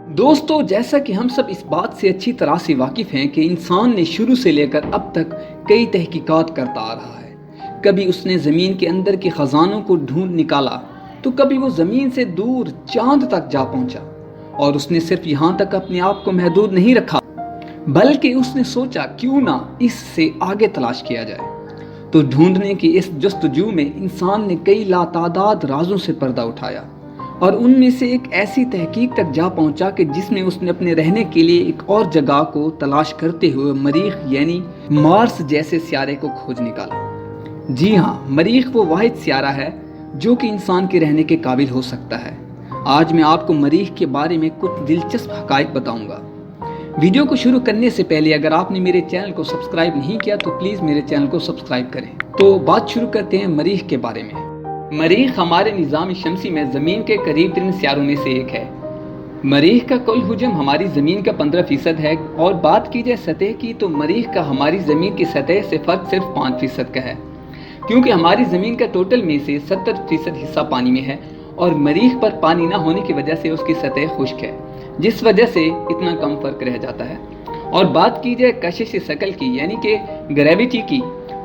दोस्तों, जैसा कि हम सब इस बात से अच्छी तरह से वाकिफ हैं कि इंसान ने शुरू से लेकर अब तक कई तहकीकात करता आ रहा है। कभी उसने ज़मीन के अंदर के ख़जानों को ढूंढ निकाला तो कभी वो ज़मीन से दूर चांद तक जा पहुंचा। और उसने सिर्फ यहाँ तक अपने आप को महदूद नहीं रखा, बल्कि उसने सोचा क्यों ना इससे आगे तलाश किया जाए। तो ढूंढने की इस जस्तजू में इंसान ने कई लातादाद राजों से पर्दा उठाया और उनमें से एक ऐसी तहकीक तक जा पहुंचा कि जिसमें उसने अपने रहने के लिए एक और जगह को तलाश करते हुए मरीख यानी मार्स जैसे सियारे को खोज निकाला। जी हाँ, मरीख वो वाहिद सियारा है जो कि इंसान के रहने के काबिल हो सकता है। आज मैं आपको मरीख के बारे में कुछ दिलचस्प हकाइक बताऊंगा। वीडियो को शुरू करने से पहले अगर आपने मेरे चैनल को सब्सक्राइब नहीं किया तो प्लीज़ मेरे चैनल को सब्सक्राइब करें। तो बात शुरू करते हैं मरीख के बारे में। मरीख हमारे निज़ाम शमसी में ज़मीन के करीब तरीन सियारों में से एक है। मरीख का कुल हुजम हमारी ज़मीन का 15% है और बात की जाए सतह की तो मरीख का हमारी ज़मीन की सतह से फ़र्क सिर्फ 5% का है, क्योंकि हमारी ज़मीन का टोटल में से 70% हिस्सा पानी में है और मरीख पर पानी ना होने की वजह से उसकी सतह खुश्क है, जिस वजह से इतना कम फ़र्क रह जाता है। और बात की जाए कशिश शकल की यानी कि ग्रेविटी की,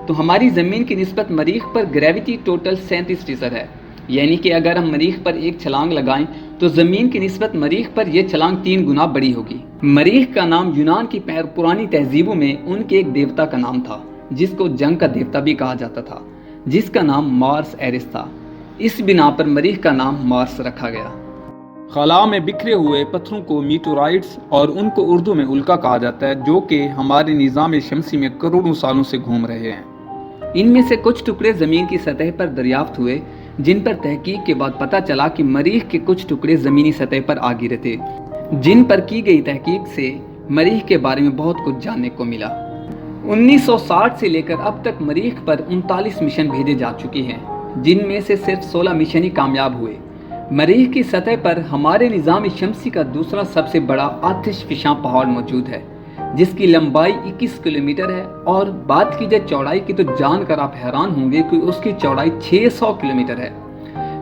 तो हमारी ज़मीन की निस्बत मरीख पर ग्रेविटी टोटल 37% है। यानी कि अगर हम मरीख पर एक छलांग लगाएं तो ज़मीन की निस्बत मरीख पर यह छलांग 3 गुना बड़ी होगी। मरीख का नाम यूनान की पुरानी तहजीबों में उनके एक देवता का नाम था जिसको जंग का देवता भी कहा जाता था, जिसका नाम मार्स एरिस था। इस बिना पर मरीख का नाम मार्स रखा गया। खला में बिखरे हुए पत्थरों को मीटोराइट्स और उनको उर्दू में उल्का कहा जाता है, जो कि हमारे निज़ाम शमसी में करोड़ों सालों से घूम रहे हैं। इनमें से कुछ टुकड़े ज़मीन की सतह पर दरियाफ्त हुए, जिन पर तहकीक के बाद पता चला कि मरीख के कुछ टुकड़े ज़मीनी सतह पर आ गिरे थे, जिन पर की गई तहकीक से मरीख के बारे में बहुत कुछ जानने को मिला। 1960 से लेकर अब तक मरीख पर 39 मिशन भेजे जा चुके हैं, जिनमें से सिर्फ 16 मिशन ही कामयाब हुए। मरीख की सतह पर हमारे निज़ाम शमसी का दूसरा सबसे बड़ा आतिशफिशां पहाड़ मौजूद है, जिसकी लंबाई 21 किलोमीटर है। और बात की जाए चौड़ाई की तो जानकर आप हैरान होंगे कि उसकी चौड़ाई 600 किलोमीटर है।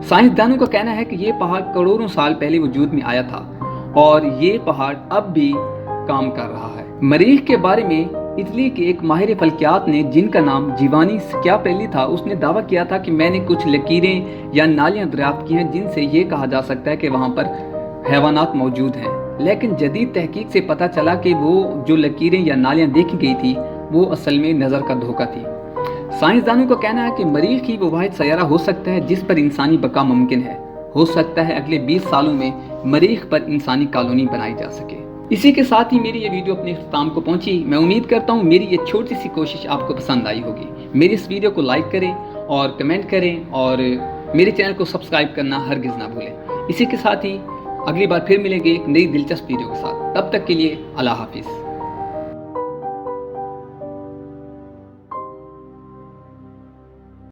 साइंसदानों का कहना है कि ये पहाड़ करोड़ों साल पहले वजूद में आया था और ये पहाड़ अब भी काम कर रहा है। मरीख के बारे में इटली के एक माहिर फल्कियात ने, जिनका नाम जीवानी स्कियापेली था, उसने दावा किया था कि मैंने कुछ लकीरें या नालियां दरियाफ्त की हैं जिनसे ये कहा जा सकता है कि वहाँ पर हैवानात मौजूद हैं। लेकिन जदीद तहकीक से पता चला कि वो जो लकीरें या नालियां देखी गई थी वो असल में नज़र का धोखा थी। साइंसदानों का कहना है कि मरीख ही वो वाहिद सैयारा हो सकता है जिस पर इंसानी बका मुमकिन है। हो सकता है अगले 20 सालों में मरीख पर इंसानी कॉलोनी बनाई जा सके। इसी के साथ ही मेरी ये वीडियो अपने इख्तिताम को पहुंची। मैं उम्मीद करता हूँ मेरी ये छोटी सी कोशिश आपको पसंद आई होगी। मेरी इस वीडियो को लाइक करें और कमेंट करें और मेरे चैनल को सब्सक्राइब करना हरगिज़ ना भूलें। इसी के साथ ही अगली बार फिर मिलेंगे एक नई दिलचस्प वीडियो के साथ। तब तक के लिए अल्लाह हाफिज़।